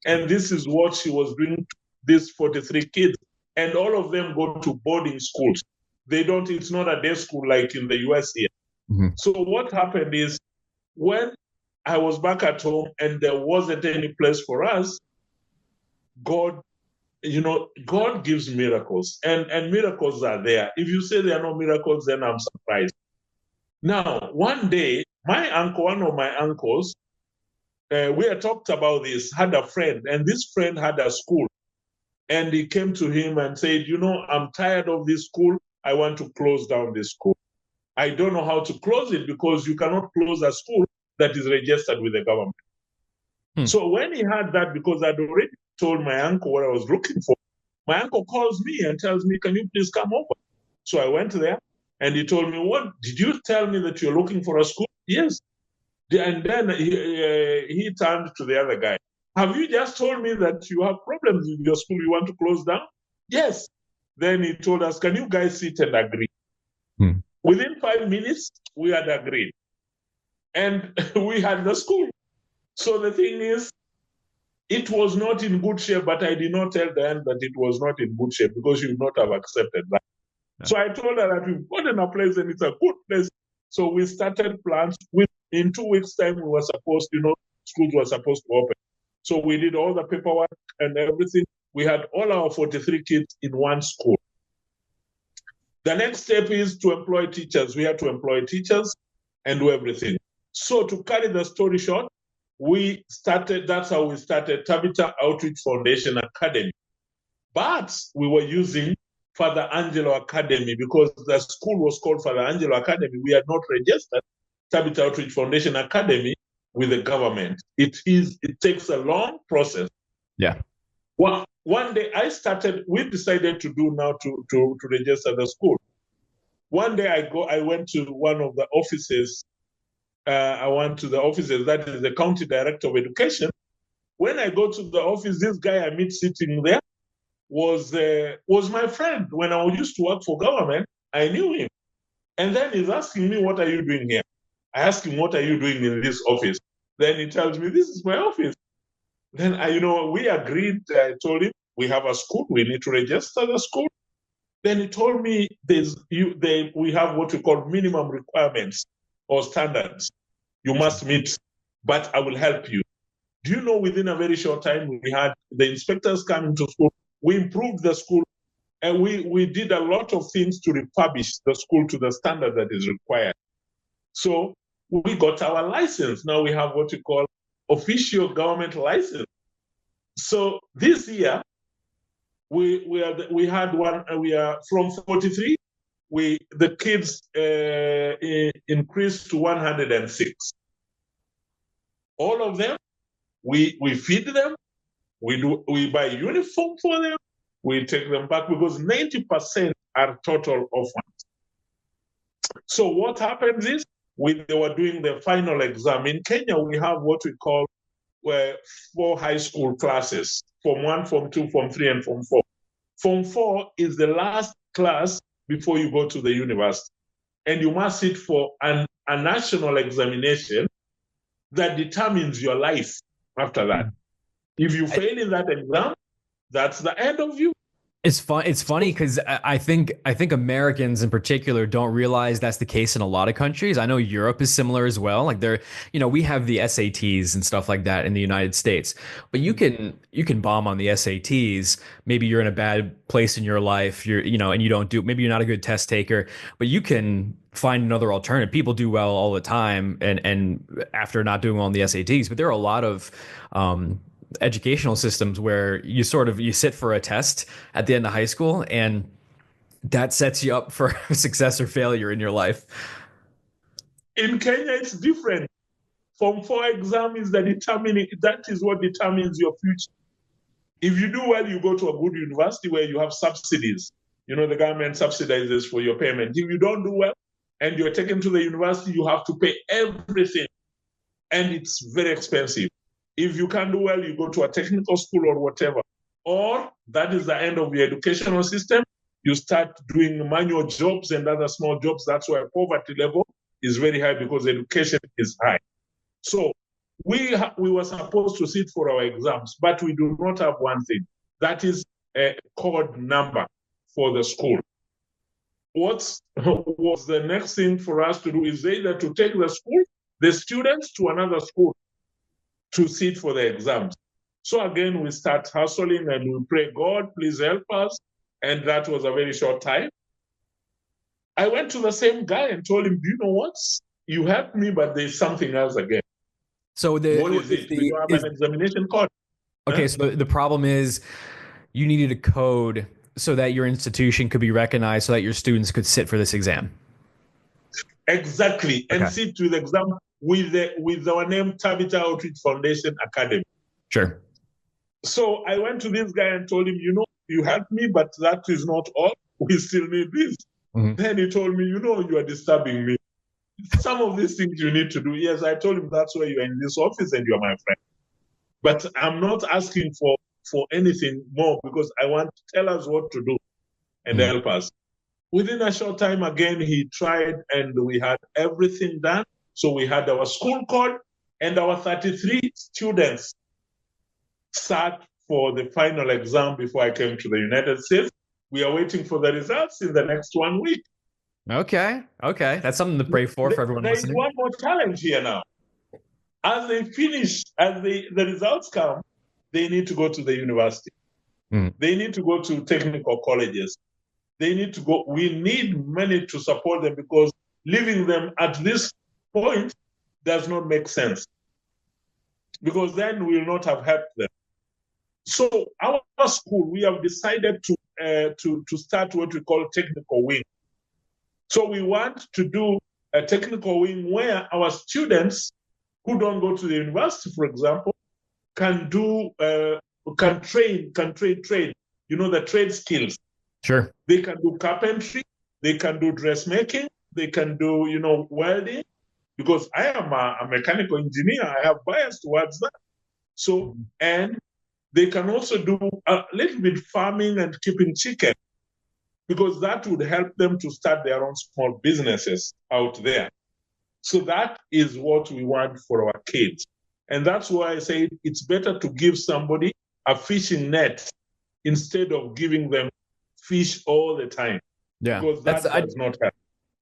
And this is what she was doing to these 43 kids. And all of them go to boarding schools. They don't, it's not a day school like in the US here. Mm-hmm. So what happened is when I was back at home and there wasn't any place for us, God, God gives miracles, and miracles are there. If you say there are no miracles, then I'm surprised. Now, one day, one of my uncles, we had talked about this, had a friend, and this friend had a school. And he came to him and said, I'm tired of this school. I want to close down this school. I don't know how to close it because you cannot close a school that is registered with the government. So when he had that, because I'd already told my uncle what I was looking for, my uncle calls me and tells me, can you please come over? So I went there and he told me, what? Did you tell me that you're looking for a school? Yes. And then he turned to the other guy. Have you just told me that you have problems with your school you want to close down? Yes. Then he told us, can you guys sit and agree? Within 5 minutes, we had agreed. And we had the school. So the thing is, it was not in good shape, but I did not tell Diane that it was not in good shape because she would not have accepted that. Yeah. So I told her that we've gotten a place and it's a good place. So we started plans. In 2 weeks' time, we were supposed, schools were supposed to open. So we did all the paperwork and everything. We had all our 43 kids in one school. The next step is to employ teachers. We had to employ teachers and do everything. So to carry the story short, that's how we started Tabitha Outreach Foundation Academy. But we were using Father Angelo Academy because the school was called Father Angelo Academy. We had not registered Tabitha Outreach Foundation Academy with the government. It takes a long process. Yeah. One day we decided to do now to register the school. One day I went to one of the offices. I went to the offices, that is the County Director of Education. When I go to the office, this guy I meet sitting there was my friend. When I used to work for government, I knew him. And then he's asking me, what are you doing here? I asked him, what are you doing in this office? Then he tells me, this is my office. Then, we agreed. I told him, we have a school. We need to register the school. Then he told me, we have what we call minimum requirements or standards you must meet, but I will help you. Do you know, within a very short time, we had the inspectors coming to school. We improved the school, and we did a lot of things to refurbish the school to the standard that is required. So we got our license. Now we have what we call official government license. So this year, we had one. We are from 43. The kids increased to 106. All of them, we feed them. We buy uniform for them. We take them back because 90% are total orphans. So what happens is they were doing the final exam. In Kenya, we have what we call 4 high school classes: Form 1, Form 2, Form 3, and Form 4. Form 4 is the last class before you go to the university. And you must sit for a national examination that determines your life after that. If you fail in that exam, that's the end of you. It's funny because I think Americans in particular don't realize that's the case in a lot of countries. I know Europe is similar as well. Like we have the SATs and stuff like that in the United States, but you can bomb on the SATs. Maybe you're in a bad place in your life. And you don't maybe you're not a good test taker, but you can find another alternative. People do well all the time, and after not doing well on the SATs, but there are a lot of educational systems where you sit for a test at the end of high school, and that sets you up for success or failure in your life. In Kenya, it's different. Form 4 exam is that is what determines your future. If you do well, you go to a good university where you have subsidies. The government subsidizes for your payment. If you don't do well and you're taken to the university, you have to pay everything, and it's very expensive. If you can't do well, you go to a technical school or whatever. Or that is the end of your educational system. You start doing manual jobs and other small jobs. That's why poverty level is very high, because education is high. So we were supposed to sit for our exams, but we do not have one thing. That is a code number for the school. What was the next thing for us to do is either to take the students to another school to sit for the exams. So again, we start hustling and we pray, God, please help us. And that was a very short time. I went to the same guy and told him, do you know what? You helped me, but there's something else again. So What is it? We don't have an examination code. Okay, huh? So the problem is you needed a code so that your institution could be recognized so that your students could sit for this exam. Exactly. And sit with the exam with our name, Tabitha Outreach Foundation Academy. Sure. So I went to this guy and told him, you helped me, but that is not all. We still need this. Mm-hmm. Then he told me, you are disturbing me. Some of these things you need to do. Yes, I told him that's why you're in this office and you're my friend. But I'm not asking for anything more because I want to tell us what to do and help us. Within a short time, again, he tried and we had everything done. So we had our school code and our 33 students sat for the final exam before I came to the United States. We are waiting for the results in the next 1 week. Okay. That's something to pray for everyone listening. There's one more challenge here now. As they finish, the results come, they need to go to the university. They need to go to technical colleges. They need to go. We need money to support them because leaving them at this point does not make sense. Because then we will not have helped them. So our school, we have decided to start what we call technical wing. So we want to do a technical wing where our students who don't go to the university, for example, can train trade. The trade skills. Sure. They can do carpentry, they can do dressmaking, they can do, welding, because I am a mechanical engineer. I have bias towards that. So, and they can also do a little bit farming and keeping chicken, because that would help them to start their own small businesses out there. So that is what we want for our kids. And that's why I say it's better to give somebody a fishing net instead of giving them fish all the time. Yeah. Because that does not help.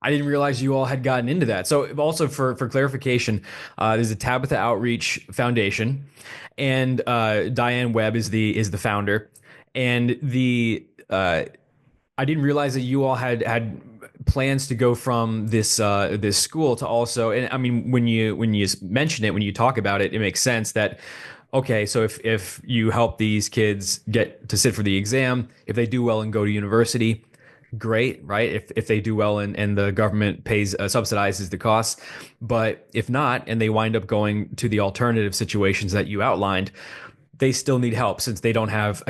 I didn't realize you all had gotten into that. So also for clarification, there's a Tabitha Outreach Foundation, and Diane Webb is the founder. And I didn't realize that you all had plans to go from this school to also. And I mean, when you mention it, when you talk about it, it makes sense that. Okay, so if you help these kids get to sit for the exam, if they do well and go to university, great, right? If they do well and the government pays subsidizes the costs, but if not, and they wind up going to the alternative situations that you outlined, they still need help since they don't have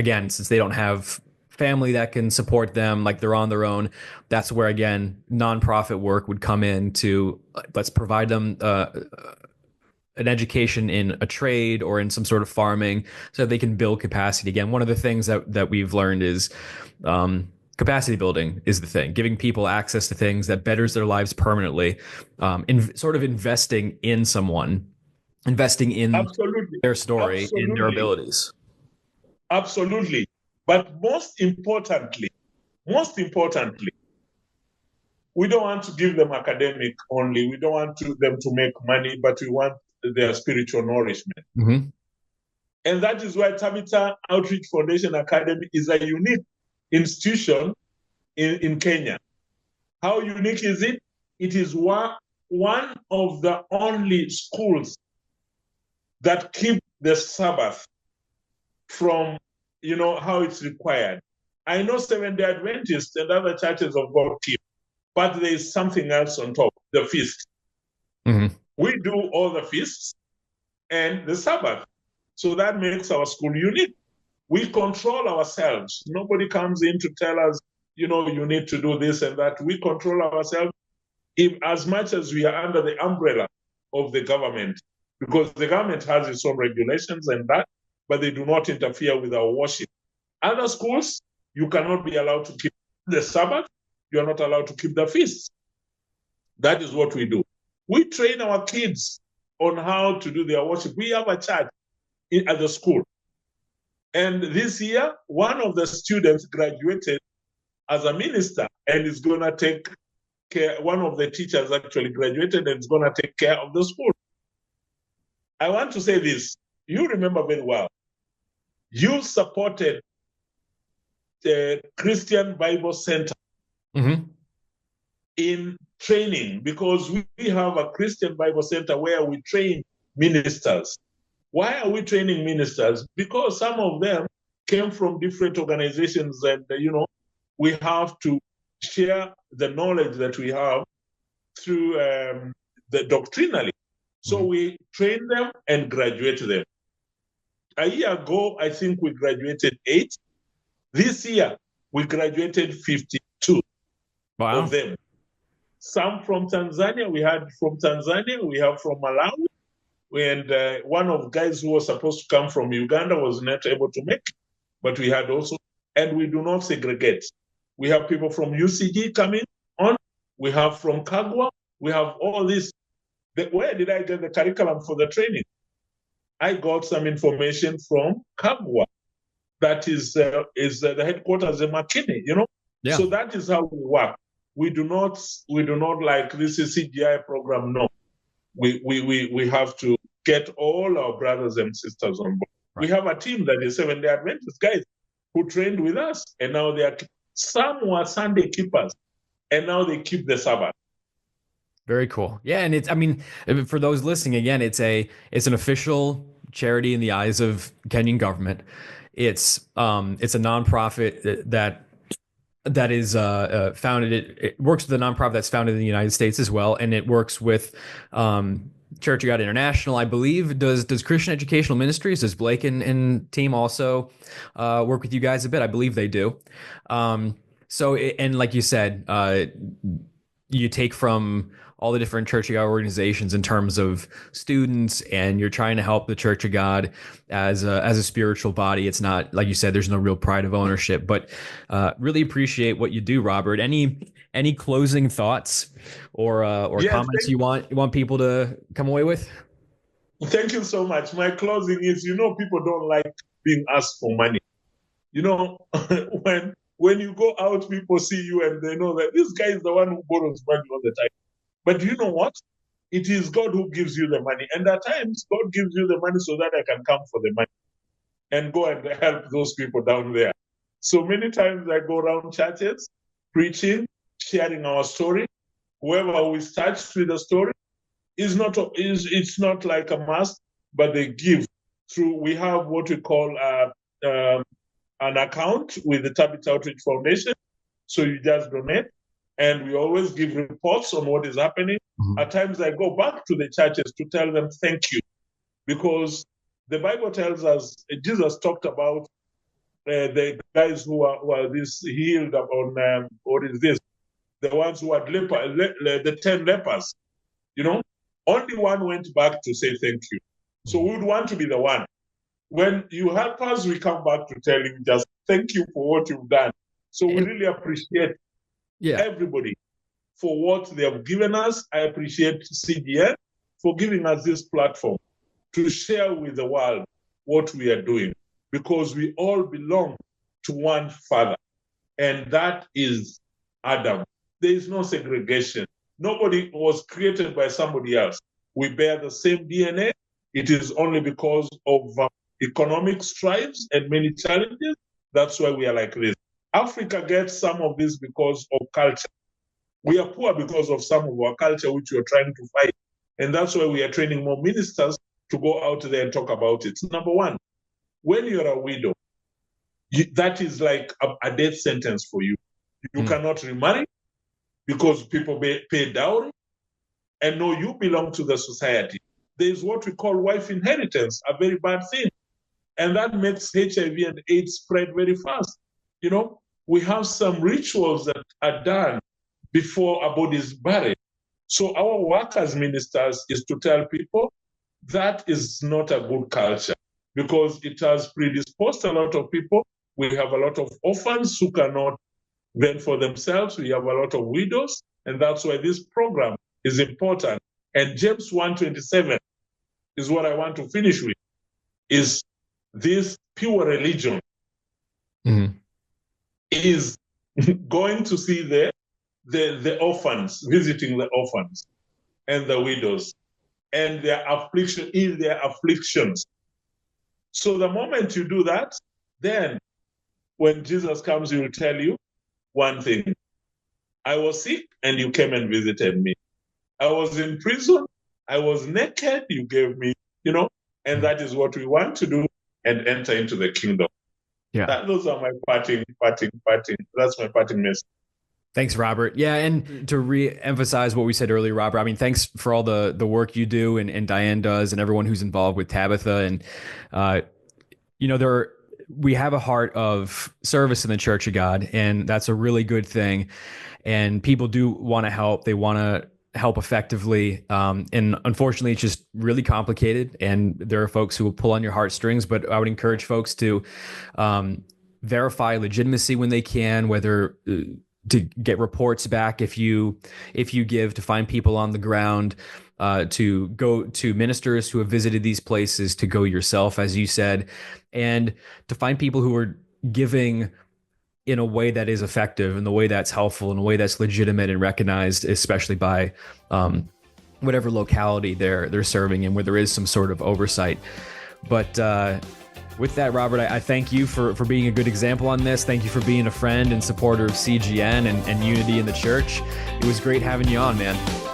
family that can support them, like they're on their own. That's where again nonprofit work would come in to let's provide them an education in a trade or in some sort of farming so that they can build capacity. Again, one of the things that we've learned is capacity building is the thing, giving people access to things that betters their lives permanently, sort of investing in someone, investing in Absolutely. their story, Absolutely. in their abilities. Absolutely. But most importantly, we don't want to give them academic only. We don't want them to make money, but we want their spiritual nourishment. Mm-hmm. And that is why Tabitha Outreach Foundation Academy is a unique institution in Kenya. How unique is it? It is one of the only schools that keep the Sabbath from, how it's required. I know Seventh-day Adventists and other churches of God keep, but there is something else on top, the feast. Mm-hmm. We do all the feasts and the Sabbath. So that makes our school unique. We control ourselves. Nobody comes in to tell us, you need to do this and that. We control ourselves as much as we are under the umbrella of the government, because the government has its own regulations and that, but they do not interfere with our worship. Other schools, you cannot be allowed to keep the Sabbath. You are not allowed to keep the feasts. That is what we do. We train our kids on how to do their worship. We have a church at the school. And this year, one of the students graduated as a minister and is going to take care. One of the teachers actually graduated and is going to take care of the school. I want to say this. You remember very well. You supported the Christian Bible Center in training, because we have a Christian Bible Center where we train ministers. Why are we training ministers? Because some of them came from different organizations, and we have to share the knowledge that we have through the doctrinally. So we train them and graduate them. A year ago, I think we graduated 8. This year, we graduated 52 of them. Some from Tanzania. We had from Tanzania. We have from Malawi. And one of the guys who was supposed to come from Uganda was not able to make it. But we had also, and we do not segregate. We have people from UCG coming on. We have from Kagwa. We have all this. Where did I get the curriculum for the training? I got some information from Kagwa. That is the headquarters in Makini, Yeah. So that is how we work. We do not like this is CGI program. No, we have to get all our brothers and sisters on board. Right. We have a team that is Seventh-day Adventist guys who trained with us, and now some were Sunday keepers, and now they keep the Sabbath. Very cool. Yeah, and for those listening, again, it's an official charity in the eyes of Kenyan government. It's a nonprofit that is founded. It works with a nonprofit that's founded in the United States as well, and it works with Church of God International, I believe. Does Christian Educational Ministries, does Blake and team also work with you guys a bit? I believe they do. And like you said, you take from all the different Church of God organizations in terms of students, and you're trying to help the Church of God as a spiritual body. It's not, like you said, there's no real pride of ownership, but really appreciate what you do, Robert. Any closing thoughts or comments you want people to come away with? Thank you so much. My closing is, people don't like being asked for money. When you go out, people see you and they know that this guy is the one who borrows money all the time. But you know what? It is God who gives you the money. And at times, God gives you the money so that I can come for the money and go and help those people down there. So many times I go around churches, preaching, sharing our story. Whoever who is touched with the story, it's not like a must, but they give through. We have what we call an account with the Tabitha Outreach Foundation. So you just donate. And we always give reports on what is happening. At times I go back to the churches to tell them thank you, because the Bible tells us, Jesus talked about the guys who are this healed on, what is this? The ones who had the 10 lepers, only one went back to say thank you. So we would want to be the one. When you help us, we come back to tell you just thank you for what you've done. So we really appreciate everybody for what they have given us. I appreciate CGN for giving us this platform to share with the world what we are doing, because we all belong to one Father, and that is Adam. There is no segregation. Nobody was created by somebody else. We bear the same DNA. It is only because of economic strives and many challenges. That's why we are like this. Africa gets some of this because of culture. We are poor because of some of our culture, which we are trying to fight. And that's why we are training more ministers to go out there and talk about it. Number one, when you're a widow, that is like a death sentence for you. You cannot remarry because people pay dowry. And no, you belong to the society. There is what we call wife inheritance, a very bad thing. And that makes HIV and AIDS spread very fast. We have some rituals that are done before a body is buried. So our work as ministers is to tell people that is not a good culture, because it has predisposed a lot of people. We have a lot of orphans who cannot fend for themselves. We have a lot of widows, and that's why this program is important. And James 1:27 is what I want to finish with, is this pure religion Mhm. is going to see the orphans, visiting the orphans and the widows and their affliction in their afflictions. So the moment you do that, then when Jesus comes, he will tell you one thing. I was sick and you came and visited me. I was in prison. I was naked. You gave me, and that is what we want to do and enter into the kingdom. Yeah. Those are my parting. That's my parting message. Thanks, Robert. Yeah, and to re-emphasize what we said earlier, Robert, I mean, thanks for all the work you do and Diane does and everyone who's involved with Tabitha. And, we have a heart of service in the Church of God, and that's a really good thing. And people do want to help. They want to help effectively. And unfortunately, it's just really complicated. And there are folks who will pull on your heartstrings, but I would encourage folks to verify legitimacy when they can, whether to get reports back if you give, to find people on the ground, to go to ministers who have visited these places, to go yourself, as you said, and to find people who are giving in a way that is effective, in the way that's helpful, in a way that's legitimate and recognized, especially by whatever locality they're serving in, where there is some sort of oversight. But with that, Robert, I thank you for being a good example on this. Thank you for being a friend and supporter of CGN and unity in the church. It was great having you on, man.